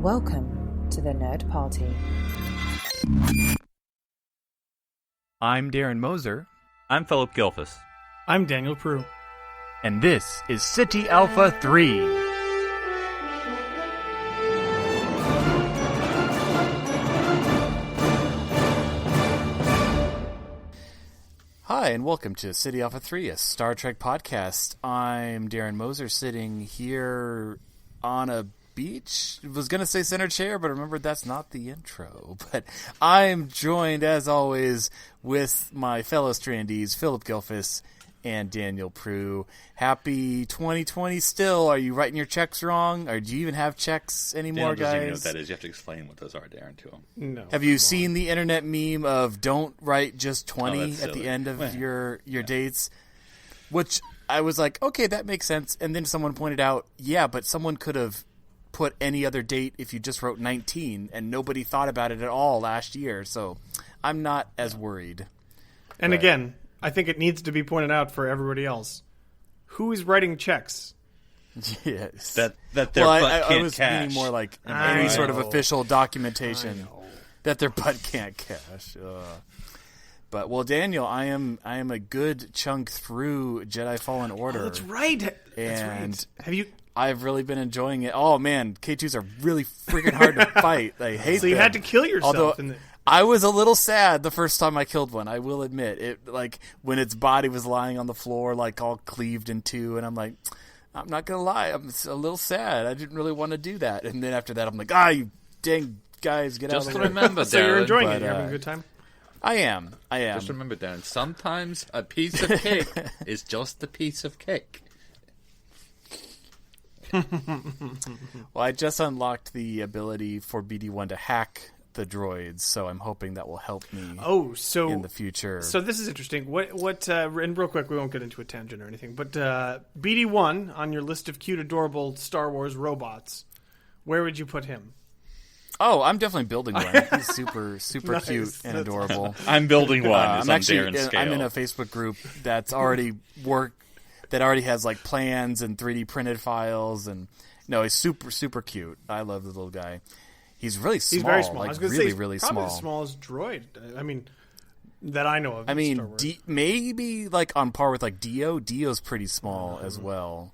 Welcome to the Nerd Party. I'm Darren Moser. I'm Philip Gilfus. I'm Daniel Prue. And this is City Alpha 3. Hi, and welcome to City Alpha 3, a Star Trek podcast. I'm Darren Moser, sitting here on a beach. I was going to say center chair, but remember that's not the intro. But I'm joined, as always, with my fellow Strandies, Philip Gilfus and Daniel Prue. Happy 2020 still. Are you writing your checks wrong? Or do you even have checks anymore, Dan doesn't guys? even know what that is. You have to explain what those are, Darren, to him. No. Have you seen the internet meme of don't write just 20 at the end of your dates? Which I was like, okay, that makes sense. And then someone pointed out, yeah, but someone could have put any other date if you just wrote 19, and nobody thought about it at all last year. So I'm not as worried. And again, I think it needs to be pointed out for everybody else. Who is writing checks? Yes. That their butt can't I was cash. meaning more like I any sort of know. official documentation that their butt can't cash. But well, Daniel, I am a good chunk through Jedi Fallen Order. Oh, that's right. That's And right. Have you? I've really been enjoying it. Oh man, K2s are really freaking hard to fight. I hate So you them. had to kill yourself. Although I was a little sad the first time I killed one. I will admit it. Like when its body was lying on the floor, like all cleaved in two, and I'm like, I'm not gonna lie, I'm a little sad. I didn't really want to do that. And then after that, I'm like, you dang guys, get Just out of the way. remember, so you're Darren. enjoying but, it. You're having a good time. I am. Just remember, Darren. Sometimes a piece of cake is just a piece of cake. Well, I just unlocked the ability for BD1 to hack the droids, so I'm hoping that will help me in the future. So this is interesting. What? And real quick, we won't get into a tangent or anything. But BD1 on your list of cute, adorable Star Wars robots, where would you put him? Oh, I'm definitely building one. He's super Nice. cute and adorable. I'm building one. I'm on actually Darren's scale. I'm in a Facebook group that's already that already has like plans and 3D printed files, and no, he's super cute. I love the little guy. He's really small. He's very small. Like I was going to really say, really probably small. the smallest droid. I mean, that I know of. I in mean, Star Wars. maybe like on par with like Dio. Dio's pretty small as well,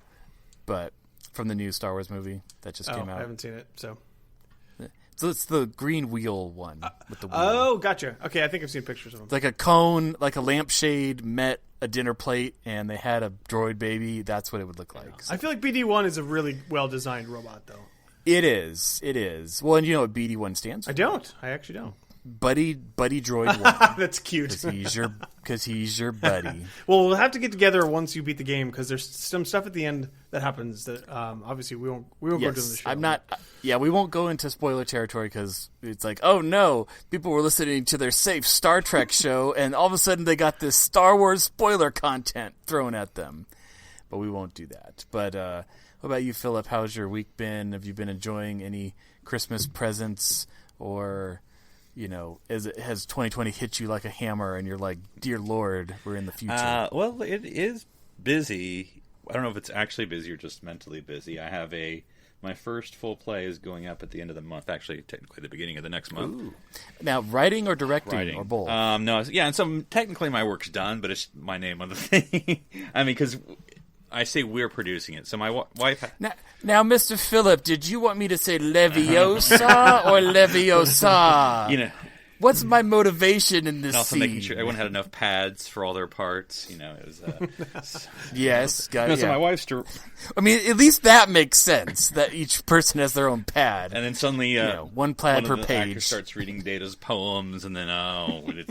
but from the new Star Wars movie that just came out. I haven't seen it. So it's the green wheel one with the wheel. Oh, gotcha. Okay, I think I've seen pictures of him. It's like a cone, like a lampshade met a dinner plate, and they had a droid baby. That's what it would look like. So I feel like BD1 is a really well-designed robot, though. it is. It is. Well, and you know what BD1 stands for? I don't. I actually don't. Buddy Droid 1. That's cute. Because he's your buddy. Well, we'll have to get together once you beat the game, because there's some stuff at the end that happens that obviously we won't go into the show. I'm not. Yeah, we won't go into spoiler territory because it's like, oh no, people were listening to their safe Star Trek show, and all of a sudden they got this Star Wars spoiler content thrown at them. But we won't do that. But what about you, Philip? How's your week been? Have you been enjoying any Christmas presents, or has 2020 hit you like a hammer, and you're like, dear Lord, we're in the future? Well, it is busy. I don't know if it's actually busy or just mentally busy. I have my first full play is going up at the end of the month. Actually, technically the beginning of the next month. Ooh. Now, writing or directing or both? No, yeah, and so technically my work's done, but it's my name on the thing. I mean, because I say we're producing it. So my wife... Now, Mr. Phillip, did you want me to say Leviosa or Leviosa? What's my motivation in this and also scene? making sure everyone had enough pads for all their parts. It was... Yes. So my wife's... I mean, at least that makes sense, that each person has their own pad. And then suddenly... one pad per the page. actor starts reading Data's poems, and then,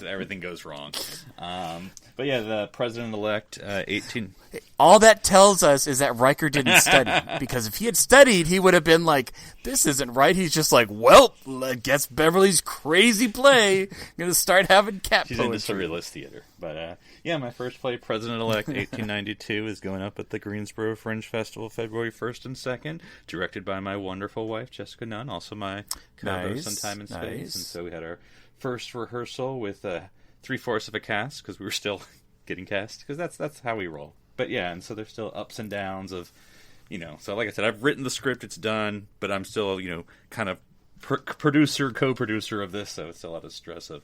everything goes wrong. But yeah, the president-elect, 18... All that tells us is that Riker didn't study. Because if he had studied, he would have been like, this isn't right. He's just like, well, I guess Beverly's crazy play. Going to start having cat She's poetry. into surrealist theater. But, my first play, President-elect 1892, is going up at the Greensboro Fringe Festival February 1st and 2nd, directed by my wonderful wife, Jessica Nunn, also my co-host on Time and Space. And so we had our first rehearsal with 3/4 of a cast, because we were still getting cast, because that's how we roll. But yeah, and so there's still ups and downs of, so like I said, I've written the script, it's done, but I'm still, kind of co-producer of this, so it's a lot of stress of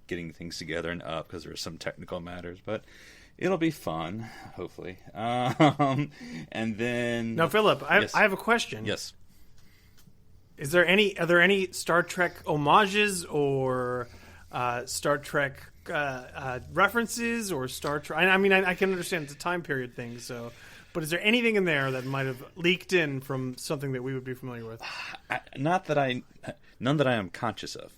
getting things together and up because there's some technical matters, but it'll be fun, hopefully. And then Now, Philip, I have a question. Yes. Are there any Star Trek homages or Star Trek references or Star Trek? I mean, I can understand it's a time period thing, so. But is there anything in there that might have leaked in from something that we would be familiar with? None that I am conscious of.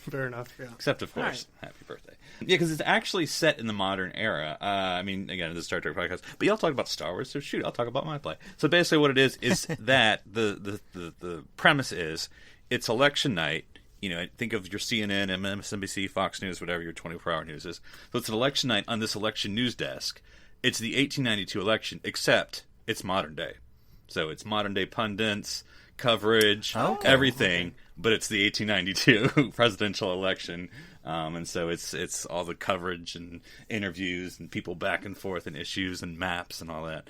Fair enough. Yeah. Except, of course, Happy birthday. Yeah, because it's actually set in the modern era. I mean, again, it's a Star Trek podcast, but y'all talk about Star Wars, so shoot, I'll talk about my play. So basically, what it is that the premise is it's election night. You know, think of your CNN, MSNBC, Fox News, whatever your 24-hour news is. So it's an election night on this election news desk. It's the 1892 election, except it's modern day. So it's modern day pundits, coverage, everything, but it's the 1892 presidential election. And so it's all the coverage and interviews and people back and forth and issues and maps and all that.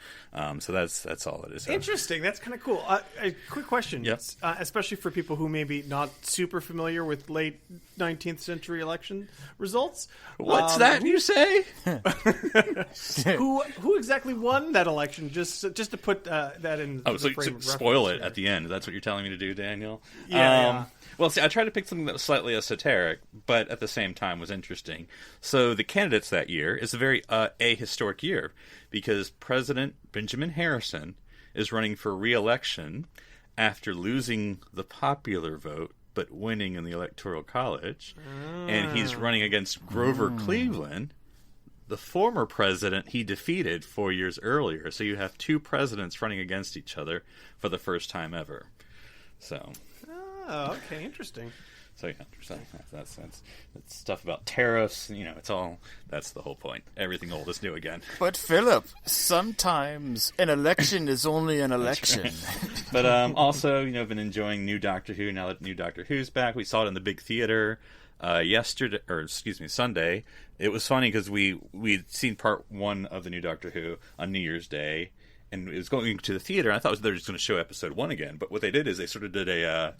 So that's all it is. Interesting. That's kind of cool. A quick question, Yep. Especially for people who may be not super familiar with late 19th century election results. What's that you say? Who exactly won that election? Just to put that in. Oh, the so frame of spoil it reference at the end. That's what you're telling me to do, Daniel? Yeah. Well, see, I tried to pick something that was slightly esoteric, but at the same time was interesting. So the candidates that year is a very ahistoric year because President Benjamin Harrison is running for re-election after losing the popular vote but winning in the Electoral College. And he's running against Grover Cleveland, the former president he defeated 4 years earlier. So you have two presidents running against each other for the first time ever. So... Oh, okay, interesting. So yeah, that's stuff about tariffs. You know, it's all that's the whole point. Everything old is new again. But Philip, sometimes an election is only an election. But also, you know, I've been enjoying new Doctor Who now that new Doctor Who's back. We saw it in the big theater Sunday. It was funny because we'd seen part 1 of the new Doctor Who on New Year's Day, and it was going to the theater. And I thought they were just going to show episode 1 again, but what they did is they sort of did a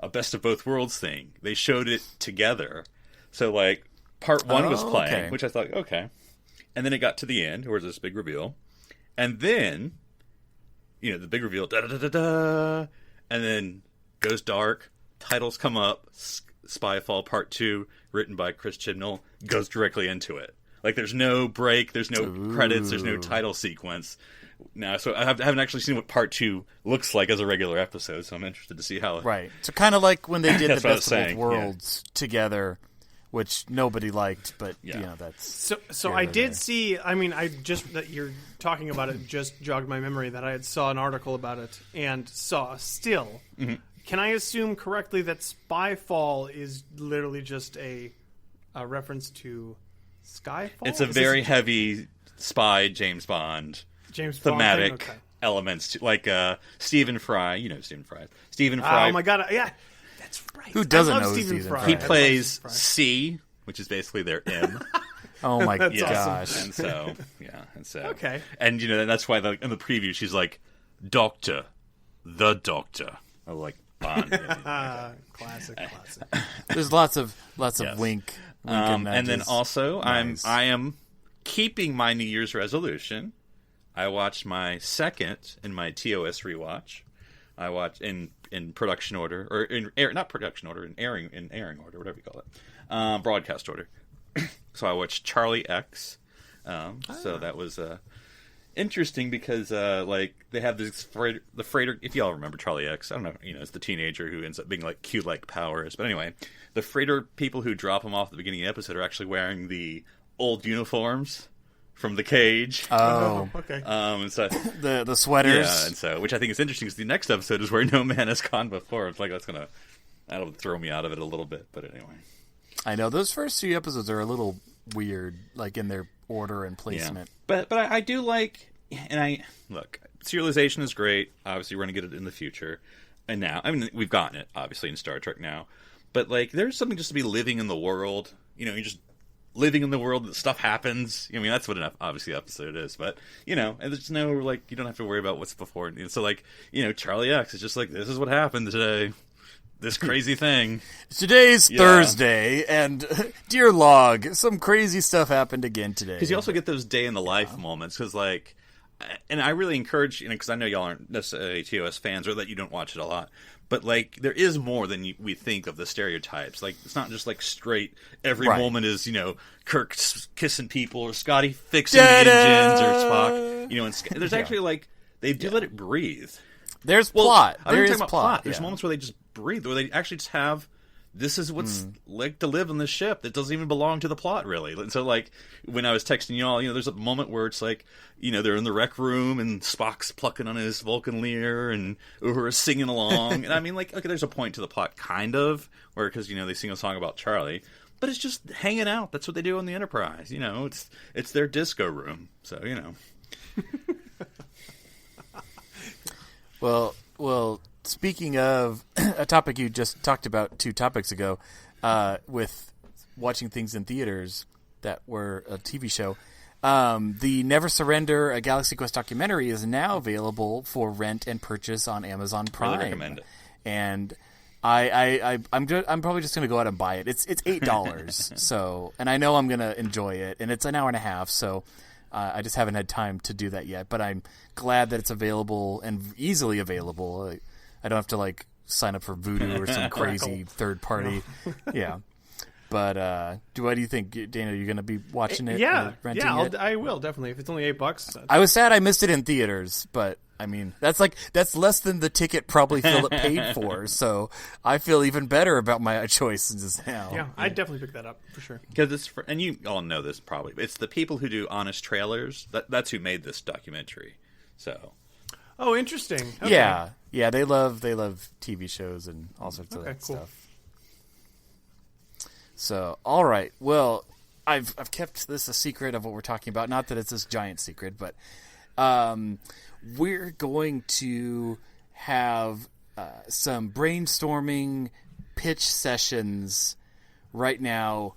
best of both worlds thing. They showed it together. So, like, part 1 was playing, which I thought, okay. And then it got to the end, where there's this big reveal. And then, you know, the big reveal, da-da-da-da-da, and then goes dark, titles come up, Spyfall Part 2, written by Chris Chibnall, goes directly into it. Like, there's no break, there's no credits, there's no title sequence. Now, so I haven't actually seen what part 2 looks like as a regular episode, so I'm interested to see how. Right. So kind of like when they did the Best of Both Worlds together, which nobody liked, but you know that's. So I did see. I mean, I just that you're talking about it just jogged my memory that I had saw an article about it and saw still. Mm-hmm. Can I assume correctly that Spyfall is literally just a reference to Skyfall? It's a very heavy spy James Bond. Thematic elements, like Stephen Fry. You know Stephen Fry. Stephen Fry. Oh my god! Yeah, that's right. Who doesn't know Stephen Fry? He plays C, which is basically their M. Oh my gosh! Awesome. And so, okay. And you know that's why in the preview she's like, "Doctor, the Doctor." I like Bond. Classic. There's lots of wink and then also nice. I am keeping my New Year's resolution. I watched my second in my TOS rewatch. I watched in production order, or not production order, in airing order, whatever you call it, broadcast order. So I watched Charlie X. So that was interesting because like they have this the freighter. If y'all remember Charlie X, I don't know, you know, it's the teenager who ends up being like Q-like powers. But anyway, the freighter people who drop him off at the beginning of the episode are actually wearing the old uniforms from the cage. Oh, okay. And so the sweaters. Yeah, and so which I think is interesting because the next episode is where no man has gone before. It's like that'll throw me out of it a little bit. But anyway, I know those first few episodes are a little weird, like in their order and placement. Yeah. But I do like, and I look, serialization is great. Obviously, we're going to get it in the future, and now I mean we've gotten it obviously in Star Trek now. But like, there's something just to be living in the world. You know, you just living in the world that stuff happens. I mean, that's what obviously the episode is. But, you know, and there's no, like, you don't have to worry about what's before. And so, like, you know, Charlie X is just like, this is what happened today. this crazy thing. Today's Thursday, and dear log, some crazy stuff happened again today. Because you also get those day in the life moments. Because and I really encourage, because I know y'all aren't necessarily TOS fans, or that you don't watch it a lot. But there is more than we think of the stereotypes. It's not just straight. Every moment is Kirk kissing people or Scotty fixing the engines or Spock. And there's actually they do let it breathe. There's plot. There is plot. There's moments where they just breathe, where they actually just have. This is what's like to live on this ship that doesn't even belong to the plot, really. And so, when I was texting y'all, there's a moment where it's they're in the rec room and Spock's plucking on his Vulcan lyre and Uhura's singing along. And I mean, okay, there's a point to the plot, kind of, where, because, they sing a song about Charlie. But it's just hanging out. That's what they do on the Enterprise. It's their disco room. So, Well, speaking of a topic you just talked about 2 topics ago, with watching things in theaters that were a TV show, the Never Surrender, a Galaxy Quest documentary is now available for rent and purchase on Amazon Prime. I recommend it. And I'm probably just going to go out and buy it. It's $8, so, and I know I'm going to enjoy it, and it's an hour and a half, so I just haven't had time to do that yet. But I'm glad that it's available and easily available. I don't have to sign up for Vudu or some crazy third party. Yeah. But what do you think, Dana? Are you going to be watching it? Yeah, renting it? I will definitely. If it's only $8, I was sad I missed it in theaters, but I mean that's less than the ticket probably Philip paid for. So I feel even better about my choices now. Yeah, I'd definitely pick that up for sure. Because and you all know this probably. It's the people who do honest trailers. That's who made this documentary. So. Oh, interesting. Okay. Yeah, they love TV shows and all sorts of stuff. So, all right. Well, I've kept this a secret of what we're talking about. Not that it's this giant secret, but we're going to have some brainstorming pitch sessions right now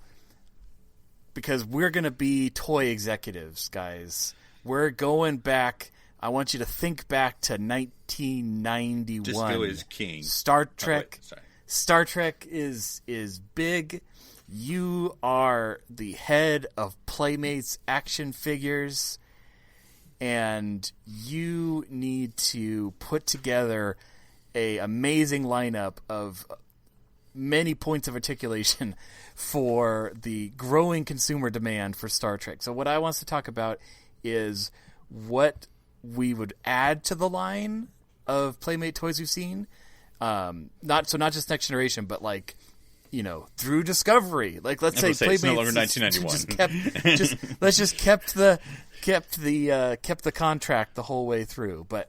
because we're going to be toy executives, guys. We're going back. I want you to think back to 1991. Just go as king. Star Trek. Star Trek is big. You are the head of Playmates action figures, and you need to put together a amazing lineup of many points of articulation for the growing consumer demand for Star Trek. So what I want us to talk about is what we would add to the line of Playmate toys we've seen. Not just Next Generation, but through Discovery. Let's say Playmates no longer 1991. Just kept the contract the whole way through. But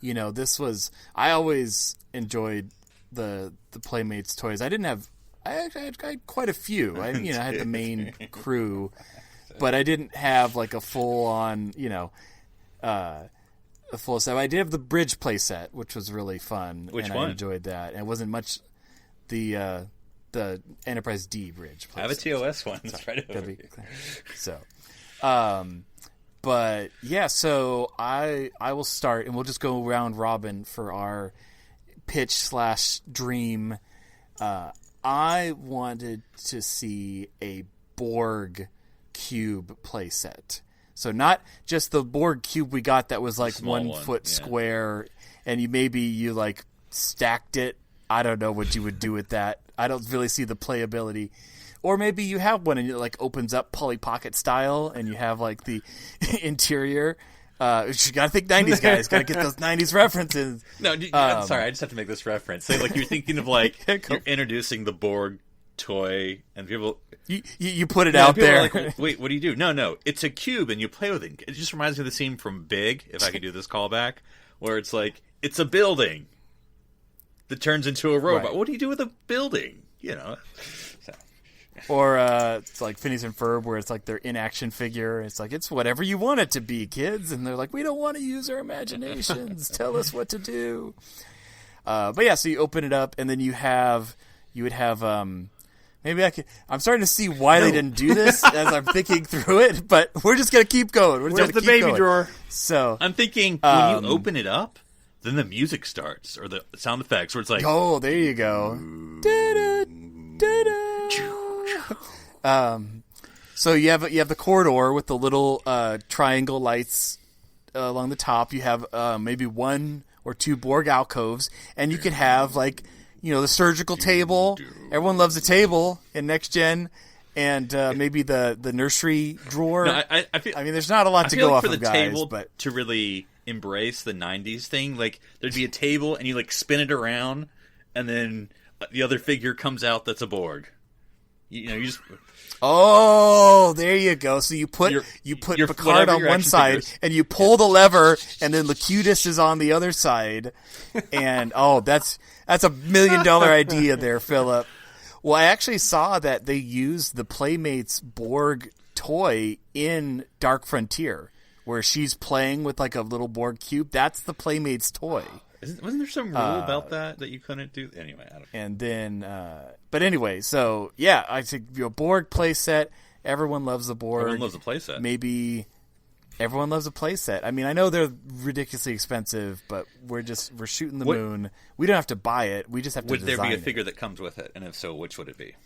this was, I always enjoyed the Playmates toys. I had quite a few. I had the main crew, but I didn't have a full on a full set. I did have the bridge playset, which was really fun. Which and one? I enjoyed that. And it wasn't much the Enterprise D bridge playset. I have a TOS one. It's right over here. So, but yeah, so I will start, and we'll just go round robin for our pitch / dream. I wanted to see a Borg cube playset. So not just the Borg cube we got that was 1 foot square, and you stacked it. I don't know what you would do with that. I don't really see the playability. Or maybe you have one and it opens up Polly Pocket style, and you have the interior. You got to think 90s guys. Got to get those 90s references. No, I'm sorry. I just have to make this reference. Say you're thinking of you're introducing the Borg toy, and people you put it out there. Wait, what do you do? No, it's a cube, and you play with it. It just reminds me of the scene from Big, if I could do this callback, where it's it's a building that turns into a robot. Right. What do you do with a building? So. Or it's Phineas and Ferb, where it's their in-action figure. It's it's whatever you want it to be, kids. And they're we don't want to use our imaginations. Tell us what to do. But yeah, so you open it up, and then you would have maybe I'm starting to see why they didn't do this as I'm thinking through it, but we're just gonna keep going. Where's the baby drawer? So I'm thinking when you open it up, then the music starts, or the sound effects, where it's like, oh, there you go. So you have the corridor with the little triangle lights along the top. You have maybe 1 or 2 Borg alcoves, and you could have the surgical table. Everyone loves a table in Next Gen, and maybe the nursery drawer. No, I mean, there's not a lot to go off for the of, guys, table but to really embrace the '90s thing, there'd be a table, and you spin it around, and then the other figure comes out that's a Borg. You just. Oh, there you go. So you put Picard on one side, and you pull the lever, and then Locutus is on the other side. And that's a $1 million idea there, Philip. Well, I actually saw that they used the Playmates Borg toy in Dark Frontier, where she's playing with a little Borg cube. That's the Playmates toy. Wasn't there some rule about that you couldn't do? Anyway, I don't know. And then, but anyway, so yeah, I think Borg playset. Everyone loves the Borg. Everyone loves a playset. Maybe everyone loves a playset. I mean, I know they're ridiculously expensive, but we're shooting the moon. We don't have to buy it. We just have to design it. Would there be a figure that comes with it? And if so, which would it be?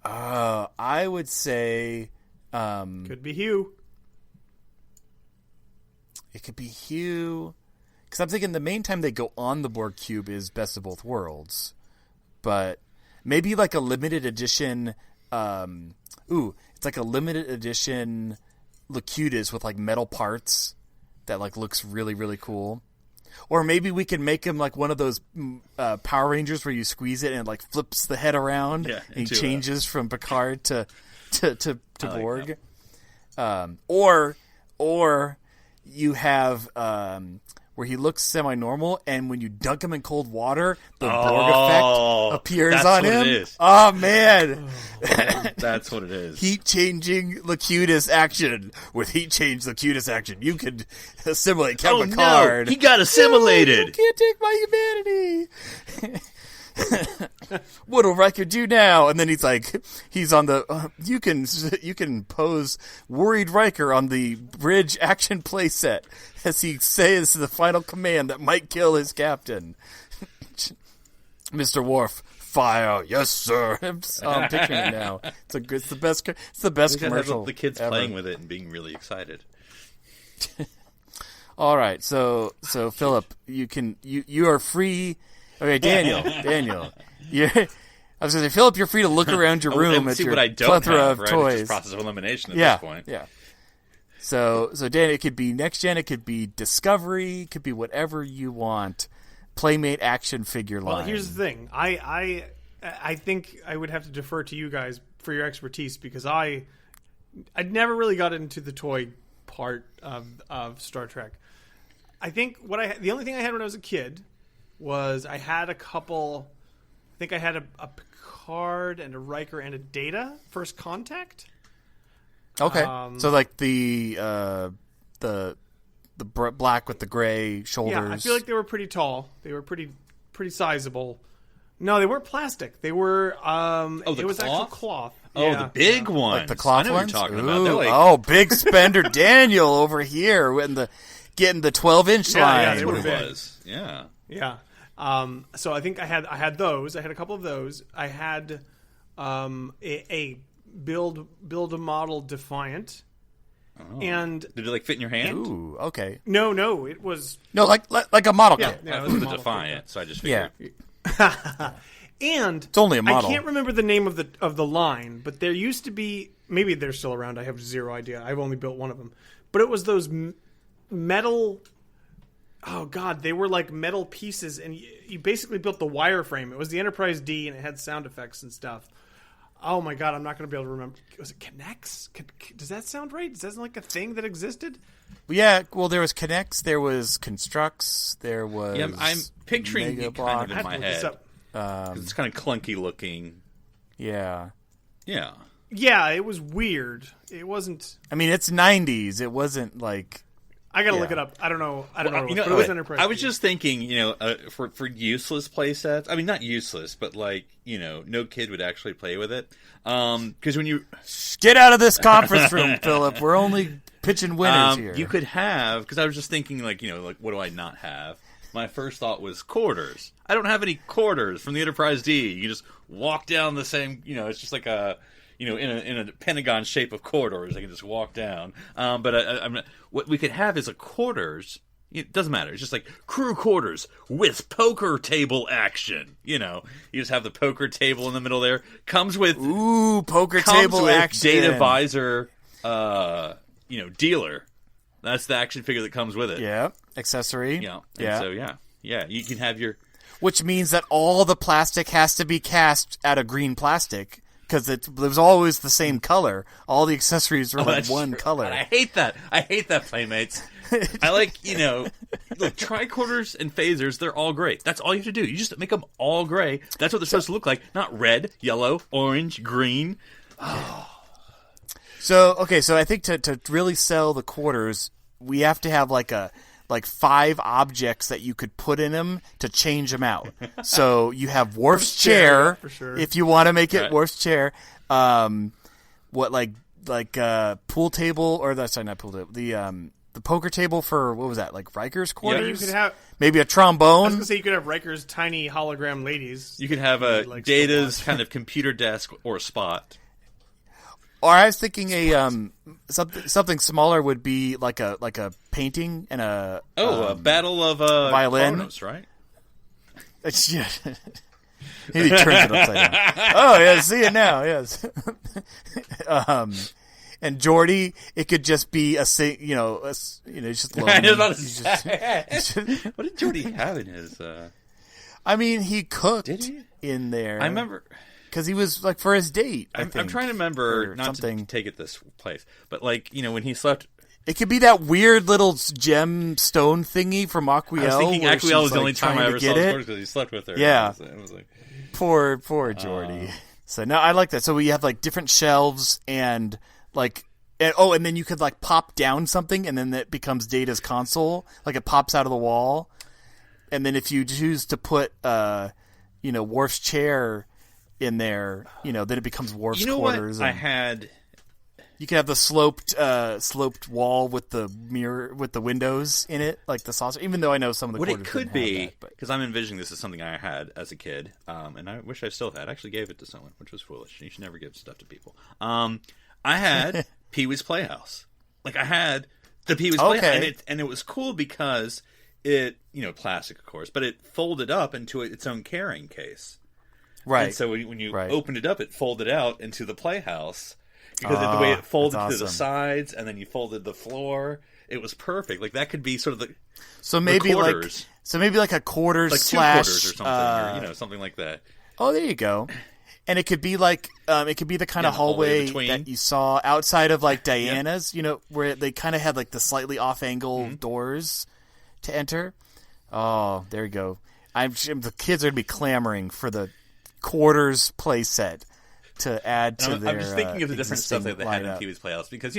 I would say could be Hugh. It could be Hugh. Because I'm thinking the main time they go on the Borg cube is Best of Both Worlds. But maybe a limited edition... it's a limited edition Locutus with metal parts that looks really, really cool. Or maybe we can make him one of those Power Rangers where you squeeze it and it flips the head around. Yeah, and he changes from Picard to Borg. Or you have... where he looks semi-normal, and when you dunk him in cold water, the Borg effect appears on him. It is. Oh, man. That's what it is. Heat-changing Locutus action. With heat-change Locutus action, you could assimilate Kevin Picard. No, he got assimilated. You can't take my humanity. What'll Riker do now? And then he's on the. You can pose worried Riker on the bridge action playset as he says the final command that might kill his captain. Mr. Worf, fire, yes sir. I'm picturing it now. It's the best. It's the best commercial. The kids ever. playing with it and being really excited. All right, so Philip, you are free. Okay, Daniel, I was going to say, Philip, you're free to look around your room at your plethora of toys. It's just process of elimination at this point. Yeah. So Dan, it could be Next Gen, it could be Discovery, it could be whatever you want. Playmate action figure line. Well, here's the thing. I think I would have to defer to you guys for your expertise because I'd never really got into the toy part of Star Trek. I think the only thing I had when I was a kid was I had a couple. I think I had a Picard and a Riker and a Data First Contact. Okay, so the black with the gray shoulders. Yeah, I feel like they were pretty tall. They were pretty sizable. No, they weren't plastic. They were. It was actual cloth. Oh, the big ones. Like the cloth I know ones? What you're talking Ooh, about. big spender Daniel over here getting the 12-inch line. Yeah, they were big. Yeah. Yeah. So I think I had those. I had a couple of those. I had a build a model Defiant. Oh. And did it fit in your hand? Ooh, okay. No, it was like a model kit. Yeah, it was a Defiant, so I just figured. Yeah. And it's only a model. I can't remember the name of the line, but there used to be, maybe they're still around. I have zero idea. I've only built one of them. But it was those metal. Oh God, they were like metal pieces, and you basically built the wireframe. It was the Enterprise D, and it had sound effects and stuff. Oh my God, I'm not going to be able to remember. Was it Connects? Does that sound right? Does that sound like a thing that existed? Yeah, well, there was Connects, there was Constructs, there was. Yeah, I'm picturing it kind of in my head. It's kind of clunky looking. Yeah. Yeah. Yeah, it was weird. It wasn't. I mean, it's 90s. It wasn't like. I gotta look it up. I don't know. But it was Enterprise. I was just thinking, for useless play sets. I mean, not useless, but no kid would actually play with it. Because when you get out of this conference room, Philip, we're only pitching winners here. You could have, because I was just thinking, like, what do I not have? My first thought was quarters. I don't have any quarters from the Enterprise D. You can just walk down the same, it's just like a, in a pentagon shape of corridors. I can just walk down. But what we could have is a quarters. It doesn't matter. It's just like crew quarters with poker table action. You just have the poker table in the middle there. Comes with poker table action. Data visor, dealer. That's the action figure that comes with it. Yeah, accessory. Yeah, and so you can have your. Which means that all the plastic has to be cast out of green plastic because it was always the same color. All the accessories are like one color. And I hate that. Playmates. I like, look, tricorders and phasers, they're all gray. That's all you have to do. You just make them all gray. That's what they're supposed to look like. Not red, yellow, orange, green. Oh. So I think to really sell the quarters, we have to have like 5 objects that you could put in them to change them out. So you have Worf's chair, for sure. If you want to make it Worf's chair. Pool table, or sorry, not pool table. The poker table for, what was that, like Riker's quarters? Yeah, you could have maybe a trombone. I was gonna say you could have Riker's tiny hologram ladies. You could have Data's kind of computer desk or spot. Or I was thinking something smaller would be like a painting and a battle of violin, Kronos, right? Yeah. He turns it upside down. Oh yeah, see it now. Yes. And Geordi, it could just be it's just lonely. What did Geordi have in his? I mean, he cooked Did he? in there. I remember. Because he was like for his date. I'm trying to remember not to take it this place, but when he slept, it could be that weird little gemstone thingy from Aquiel. I was thinking Aquiel was the only time I ever saw it because he slept with her. Yeah, it was like poor Geordi. So no, I like that. So we have like different shelves and and then you could like pop down something and then that becomes Data's console. Like it pops out of the wall, and then if you choose to put Worf's chair in there, then it becomes Worf's quarters. What I had? You could have the sloped wall with the mirror with the windows in it, like the saucer. Even though I know some of the quarters What it could be, because I'm envisioning this as something I had as a kid, and I wish I still had. I actually gave it to someone, which was foolish. You should never give stuff to people. I had Pee-wee's Playhouse. Like I had the Pee-wee's Playhouse, and it was cool because it, plastic of course, but it folded up into its own carrying case. Right. And so when you opened it up, it folded out into the playhouse because of the way it folded to the sides, and then you folded the floor. It was perfect. Like that could be sort of the maybe quarters. like a quarters like slash 2 quarters or something, or something like that. Oh, there you go. And it could be like it could be the kind of hallway that you saw outside of like Diana's, where they kind of had like the slightly off angle doors to enter. Oh, there you go. I'm sure the kids are gonna be clamoring for the quarters play set to add to their. I'm just thinking of the different stuff that they had in lineup. Pee-wee's Playhouse because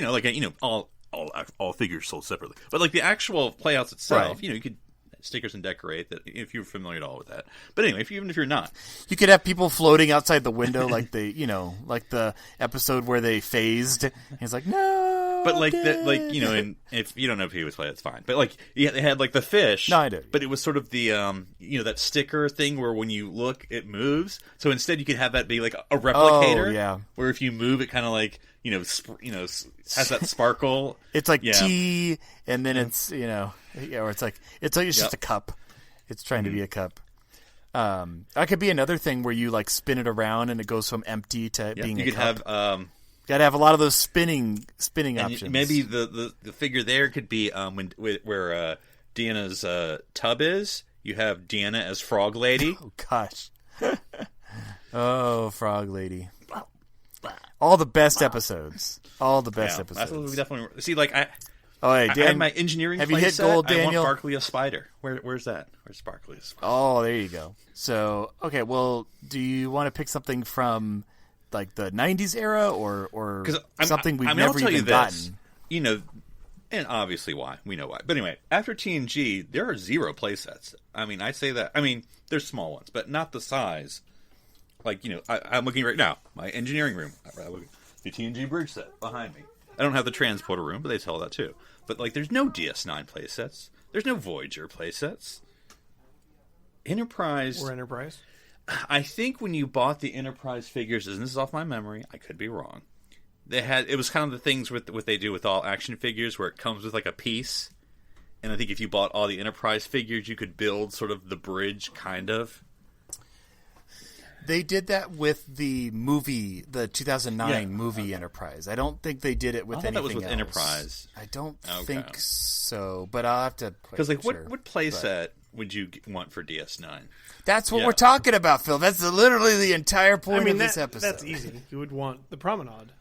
all figures sold separately, but like the actual Playhouse itself, you could stickers and decorate that if you're familiar at all with that. But anyway, even if you're not, you could have people floating outside the window like like the episode where they phased. And it's like no, but and if you don't know Pee-wee's Play, that's fine. But they had like the fish. No, I do. But it was sort of the that sticker thing where when you look, it moves. So instead, you could have that be like a replicator. Oh, yeah. Where if you move, it kind of like has that sparkle. It's like tea, and then it's or it's just a cup. It's trying to be a cup. That could be another thing where you like spin it around and it goes from empty to being a cup. You could have got to have a lot of those spinning options. Maybe the figure there could be where Deanna's tub is. You have Deanna as Frog Lady. Oh gosh. Oh, Frog Lady. All the best episodes. All the best episodes. That's what we definitely see. Like hey, Dan, I have my engineering. Have you hit gold, Daniel? I want Barkley a spider. Where's that? Where's Barkley a spider? Oh, there you go. So okay, well, do you want to pick something from like the '90s era or something we've never even gotten? And obviously why we know why. But anyway, after TNG, there are 0 play sets. I mean, I say that. I mean, there's small ones, but not the size. Like I'm looking right now, my engineering room. The TNG bridge set behind me. I don't have the transporter room, but they sell that too. But like, there's no DS9 playsets. There's no Voyager playsets. Enterprise. Or Enterprise. I think when you bought the Enterprise figures, and this is off my memory, I could be wrong. It was kind of the things with what they do with all action figures, where it comes with like a piece. And I think if you bought all the Enterprise figures, you could build sort of the bridge, kind of. They did that with the movie, the 2009 movie Enterprise. I don't think they did it with anything else. That was with Enterprise. I don't think so, but I'll have to. Because like, what playset would you want for DS9? That's what we're talking about, Phil. That's literally the entire point of this episode. That's easy. You would want the Promenade.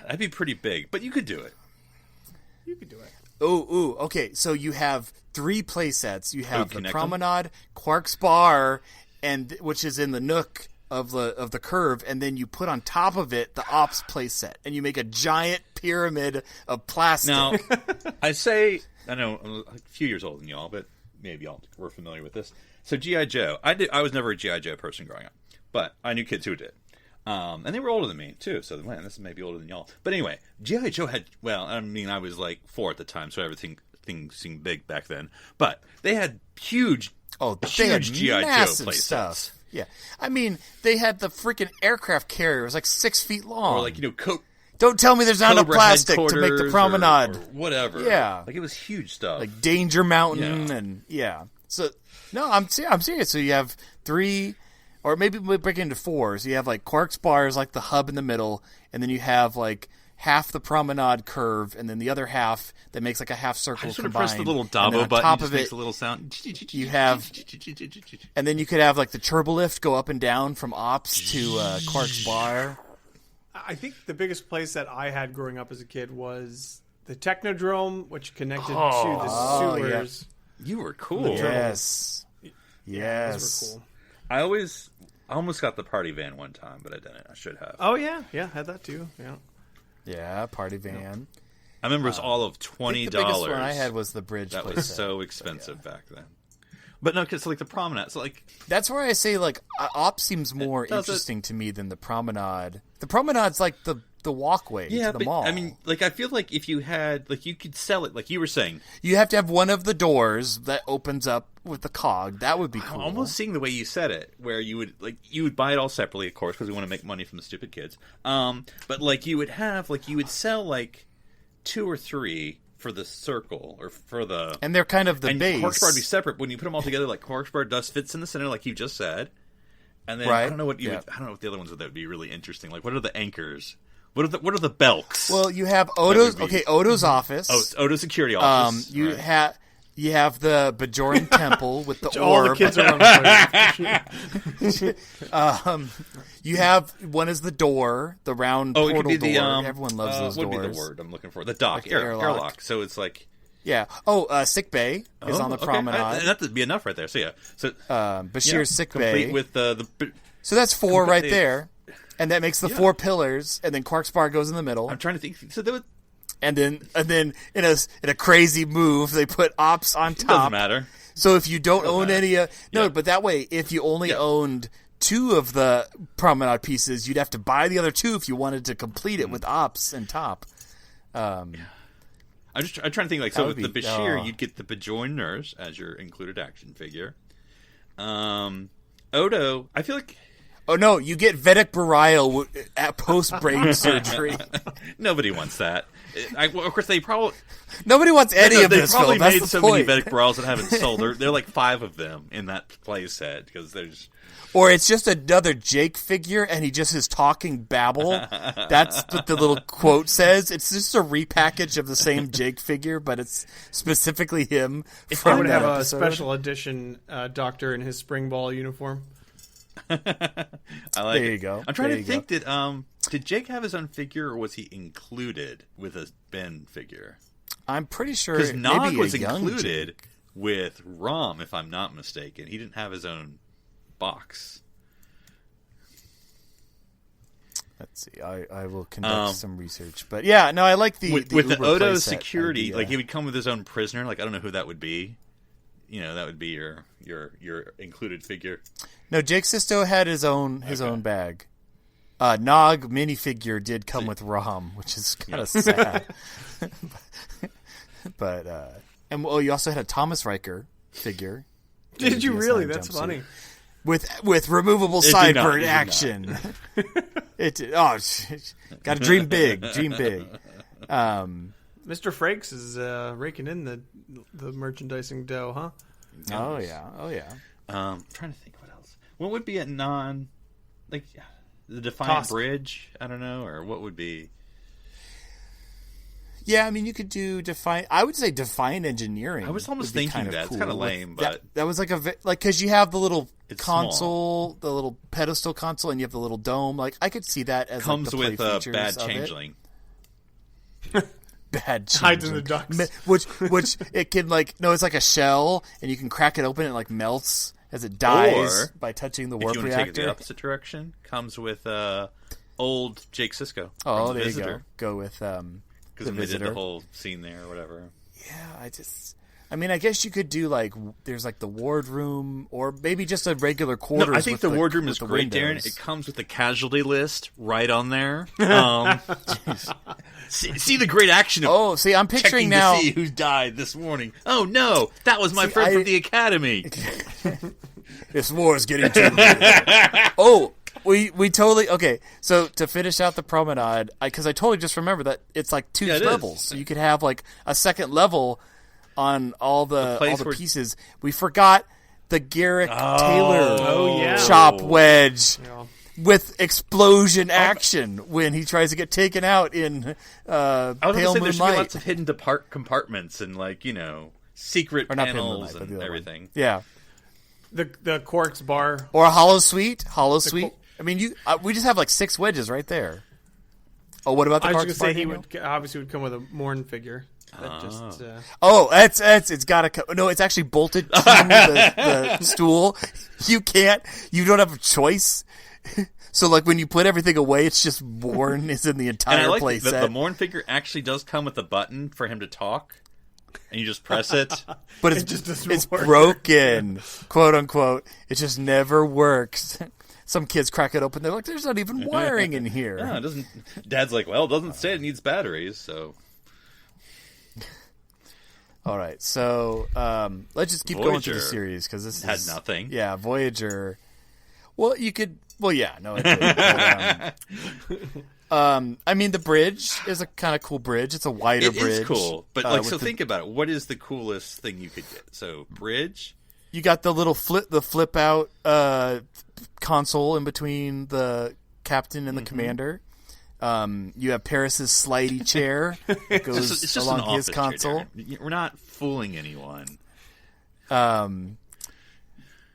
That'd be pretty big, but you could do it. You could do it. Ooh, okay. So you have 3 play sets. You have the Promenade, Quark's Bar, and which is in the nook of the curve, and then you put on top of it the Ops play set, and you make a giant pyramid of plastic. Now, I know I'm a few years older than y'all, but maybe y'all were familiar with this. So G.I. Joe, I was never a G.I. Joe person growing up, but I knew kids who did. And they were older than me, too, so man, this is maybe older than y'all. But anyway, G.I. Joe had, I was like 4 at the time, so everything seemed big back then. But they had huge G.I. Joe play stuff. Yeah. I mean, they had the freaking aircraft carrier. It was like 6 feet long. Or like, don't tell me there's not enough plastic to make the Promenade. Or whatever. Yeah. Like, it was huge stuff. Like Danger Mountain and, So, no, I'm serious. So you have 3... Or maybe we break it into 4. So you have like Quark's Bar is like the hub in the middle, and then you have like half the Promenade curve, and then the other half that makes like a half circle I combined. Press the little Dabo button, top of it makes a little sound. You have, and then you could have like the turbolift go up and down from Ops to Quark's Bar. I think the biggest place that I had growing up as a kid was the Technodrome, which connected to the sewers. Yeah. You were cool. Yes. Those were cool. I almost got the party van one time, but I didn't. I should have. Oh, yeah, had that too. Yeah, party van. I remember it was all of $20. The biggest one I had was the bridge. That was so expensive back then. But no, because like the Promenade, so like that's where I say like Ops seems more interesting to me than the Promenade. The Promenade's like the walkway to the mall. I mean, like I feel like if you had like you could sell it, like you were saying, you have to have one of the doors that opens up with the cog. That would be cool. I'm almost seeing the way you said it, where you would buy it all separately, of course, because we want to make money from the stupid kids. But like you would sell like 2 or 3 for the circle or for the, and they're kind of the base. Quark's Bar would be separate. When you put them all together, like Quark's Bar dust fits in the center, like you just said. And then I don't know what I don't know what the other ones would be really interesting. Like what are the anchors? What are the belks? Well, you have Odo's Odo's office. Oh, it's Odo's security office. You have the Bajoran temple with the orb. All the kids are on the you have one is the door, the round portal it could be door. Everyone loves those doors. What would be the word I'm looking for? The dock, like airlock. So it's like sick bay is on the Promenade. That would be enough right there. So Bashir's sick bay with the. So that's 4 right there. And that makes the 4 pillars, and then Quark's Bar goes in the middle. I'm trying to think. So there would, and then in a crazy move, they put Ops on top. Doesn't matter. So if you don't own any, but that way, if you only owned 2 of the Promenade pieces, you'd have to buy the other 2 if you wanted to complete it with Ops and top. I'm trying to think like so with the Bashir, you'd get the Bajoran nurse as your included action figure. Odo, I feel like. Oh no! You get Vedic Burial at post brain surgery. Nobody wants that. Of course, they probably nobody wants any of they this. They probably That's made the so point. many Vedic Burials that haven't sold. They're like 5 of them in that play set because there's. Or it's just another Jake figure, and he just is talking babble. That's what the little quote says. It's just a repackage of the same Jake figure, but it's specifically him. If I would have a special edition Doctor in his spring ball uniform. I like there you go. I'm trying to think. Did Jake have his own figure, or was he included with a Ben figure? I'm pretty sure because Nog was included Jake. With Rom, if I'm not mistaken. He didn't have his own box. Let's see. I will conduct some research, but yeah, no, I like with the Odo security. idea. Like he would come with his own prisoner. Like I don't know who that would be. That would be your included figure. No, Jake Sisto had his own bag. Nog minifigure did come with ROM, which is kind of sad. But and you also had a Thomas Riker figure. Did you really? That's funny. With removable sidebird action. Got to dream big. Dream big. Mr. Frakes is raking in the merchandising dough, huh? Oh yeah. Trying to think what else. What would be a the Defiant Tosk. Bridge? I don't know, or what would be? Yeah, I mean, you could do Defiant. I would say Defiant Engineering. I was almost would be thinking kind of that. cool. It's kind of lame, but that was because you have the little It's console, the little pedestal console, and you have the little dome. Like, I could see that as comes the play with a features bad of it. changeling. Bad Hides in the changeling. ducks. Which it can it's like a shell, and you can crack it open and it like melts as it dies Or, by touching the If warp you want to take it reactor. the opposite direction, comes with old Jake Sisko. Oh, from The there Visitor. you go. Go with Because the they did Visitor. the whole scene there or whatever. Yeah, I guess you could do there's the wardroom or maybe just a regular quarters. No, I think with the wardroom is with the great, Darren. windows. It comes with the casualty list right on there. See the great action of Oh, see, I'm picturing checking now. to see who died this morning. Oh no, that was my See, friend from the academy. This war is getting too real. Oh, we totally okay. So to finish out the promenade, because I totally just remember that it's like two Yeah, it levels, is. so you could have like a second level on all the place where- pieces. We forgot the Garrick Taylor Oh, yeah. chop wedge. Yeah. With explosion action when he tries to get taken out in I was going to Pale say there should be Moonlight. lots of hidden compartments and secret Or not Pale panels Moonlight, but the and other one. everything. Yeah. The Quark's bar. Or a Hollow Suite. I mean, we just have like 6 wedges right there. Oh, what about the I was Quark's going bar? to say he Daniel? would come with a Morn figure. That just Oh, it's got to. No, it's actually bolted to the stool. You don't have a choice. So, like, when you put everything away, it's just Morn is in the And entire I like play that set. the Morn figure actually does come with a button for him to talk, and you just press it. But It just doesn't it's work. broken, quote unquote. It just never works. Some kids crack it open. They're like, "There's not even wiring in here." No, it doesn't. Dad's like, well, it doesn't say it needs batteries, so. All right, so let's just keep going through the Voyager series because this had is nothing. Yeah, Voyager. Well, you could. Well, yeah, no, it did. But, I mean, the bridge is a kind of cool bridge. It's a wider It bridge. is cool, but with think about it. What is the coolest thing you could get? So, bridge. You got the little flip out console in between the captain and the commander. You have Paris's slidey chair that goes It's just along an his office console. chair, Darren. We're not fooling anyone.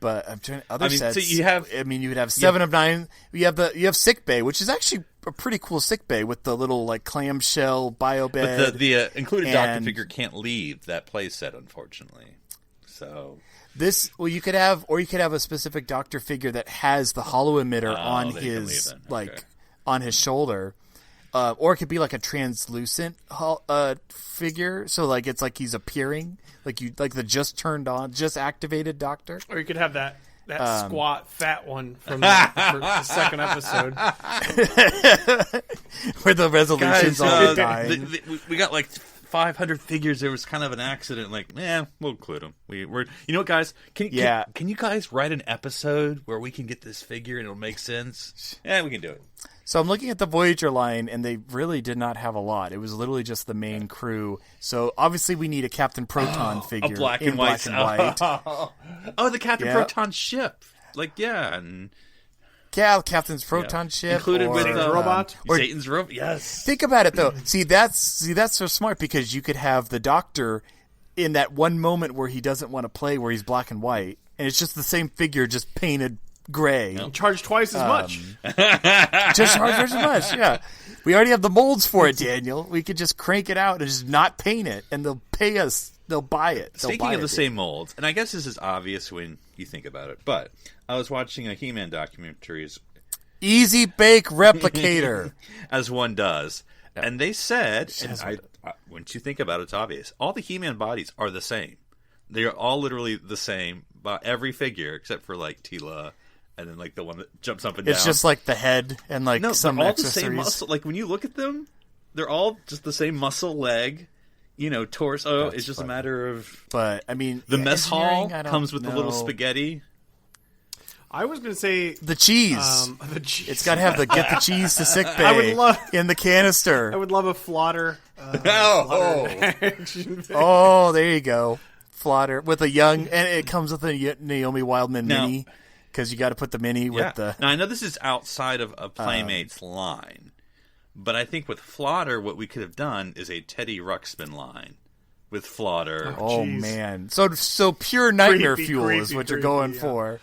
But I'm trying other sets. so you have. I mean, you would have 7 of 9. You have sick bay, which is actually a pretty cool sick bay with the little like clamshell bio bed. But the included doctor and- figure can't leave that play set, unfortunately. So you could have a specific doctor figure that has the hollow emitter on then you can his leave then. Okay. on his shoulder, or it could be like a translucent figure. So like it's like he's appearing, like the just activated doctor. or you could have that squat fat one from the second episode. Where the resolutions all die. we got like 500 figures. There was kind of an accident. Like, we'll include them. We're you know what, guys? Can you guys write an episode where we can get this figure and it'll make sense? Yeah, we can do it. So I'm looking at the Voyager line, and they really did not have a lot. It was literally just the main crew. So obviously we need a Captain Proton figure A black in and white. black and white. Oh, the Captain Yeah. Proton ship. Like, and Captain's Proton ship included or, with robot? or- Satan's robot. Yes. Think about it though. See, that's so smart because you could have the Doctor in that one moment where he doesn't want to play, where he's black and white, and it's just the same figure, just painted gray. Charge twice as much. Just hard as much. Yeah, we already have the molds for it, Daniel. We could just crank it out and just not paint it, and they'll pay us. They'll buy it. Speaking of the same molds, and I guess this is obvious when you think about it, but I was watching a He-Man documentaries, Easy Bake Replicator. as one does, and they said, and once you think about it, it's obvious, all the He-Man bodies are the same. They are all literally the same, every figure except for like Tila and then like the one that jumps up and It's down. just like the head and like No, some they're all accessories. the same muscle. Like when you look at them, they're all just the same muscle, leg, torso. That's it's just funny. a matter of But I mean, the mess hall engineering, I don't comes with the little know. spaghetti. I was going to say The cheese. the cheese. It's got to have the get the cheese to sick bay I would love- in the canister. I would love a flotter. Action figure. Oh, there you go. Flotter with a young, and it comes with a Naomi Wildman Now- mini because you got to put the mini with the. Now I know this is outside of a Playmates line, but I think with Flotter, what we could have done is a Teddy Ruxpin line with Flotter. Oh Jeez. man, so pure nightmare Creepy, fuel is creepy, what you're creepy, going yeah. for.